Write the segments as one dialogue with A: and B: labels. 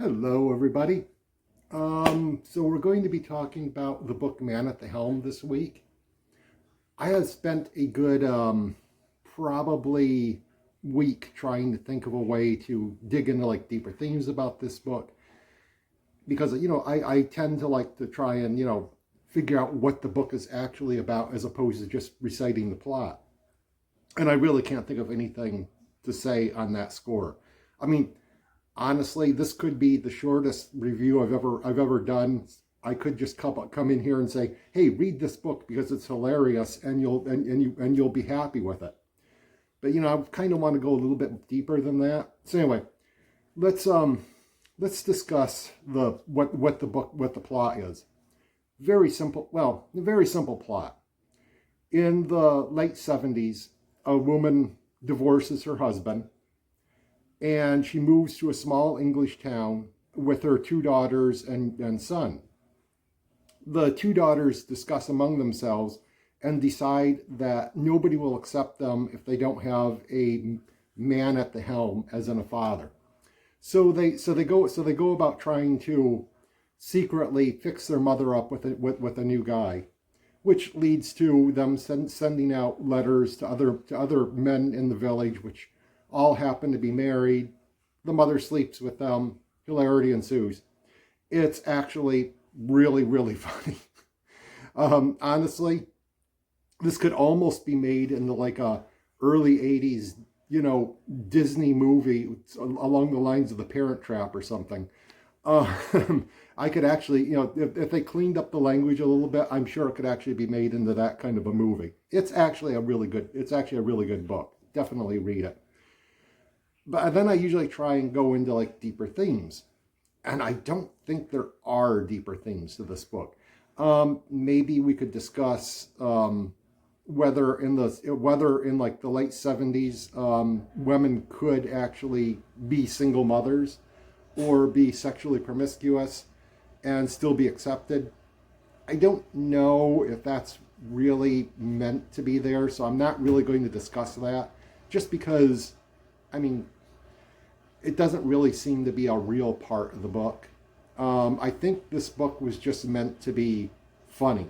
A: Hello, everybody. So we're going to be talking about the book Man at the Helm this week. I have spent a good probably week trying to think of a way to dig into like deeper themes about this book because I tend to like to try and figure out what the book is actually about as opposed to just reciting the plot. And I really can't think of anything to say on that score. I mean, honestly, this could be the shortest review I've ever done. I could just come in here and say, "Hey, read this book because it's hilarious, and you'll be happy with it." But I kind of want to go a little bit deeper than that. So anyway, let's discuss what the plot is. Very simple. Well, a very simple plot. In the late 70s, a woman divorces her husband, and she moves to a small English town with her two daughters and son. The two daughters discuss among themselves and decide that nobody will accept them if they don't have a man at the helm, as in a father. So they go about trying to secretly fix their mother up with a new guy, which leads to them sending out letters to other men in the village, which all happen to be married. The mother sleeps with them. Hilarity ensues. It's actually really, really funny. Honestly, this could almost be made into like a early 80s, Disney movie along the lines of The Parent Trap or something. I could actually, if they cleaned up the language a little bit, I'm sure it could actually be made into that kind of a movie. It's actually a really good book. Definitely read it. But then I usually try and go into like deeper themes. And I don't think there are deeper themes to this book. Maybe we could discuss whether in like the late 70s, women could actually be single mothers or be sexually promiscuous and still be accepted. I don't know if that's really meant to be there, so I'm not really going to discuss that, just because, I mean, it doesn't really seem to be a real part of the book. I think this book was just meant to be funny.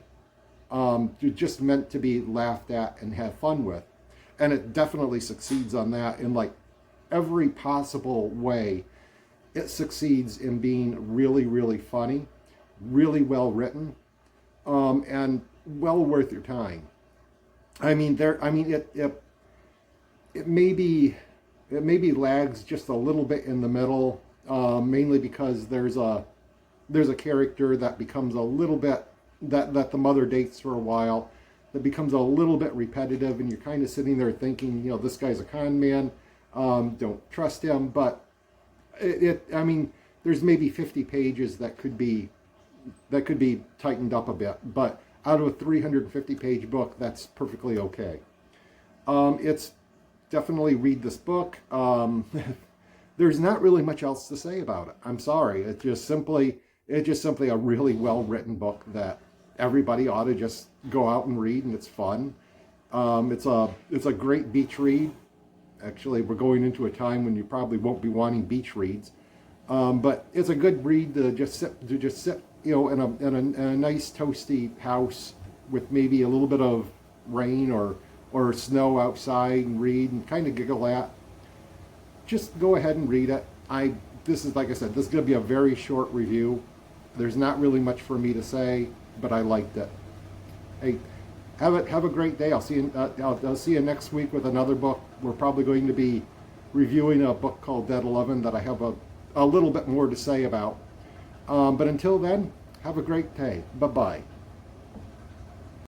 A: Just meant to be laughed at and have fun with. And it definitely succeeds on that in like every possible way. It succeeds in being really, really funny, really well written, and well worth your time. I mean, it maybe lags just a little bit in the middle, mainly because there's a character that becomes a little bit that the mother dates for a while, that becomes a little bit repetitive, and you're kind of sitting there thinking, this guy's a con man, don't trust him. But I mean, there's maybe 50 pages that could be tightened up a bit, but out of a 350-page book, that's perfectly okay. It's definitely read this book. There's not really much else to say about it. I'm sorry. It's just simply a really well-written book that everybody ought to just go out and read, and it's fun. It's a great beach read. Actually, we're going into a time when you probably won't be wanting beach reads, but it's a good read to just sit in a nice toasty house with maybe a little bit of rain or snow outside and read and kind of giggle at. Just go ahead and read it. This is, like I said, this is going to be a very short review. There's not really much for me to say, but I liked it. Hey, have a great day. I'll see you next week with another book. We're probably going to be reviewing a book called Dead 11 that I have a little bit more to say about. But until then, have a great day. Bye-bye.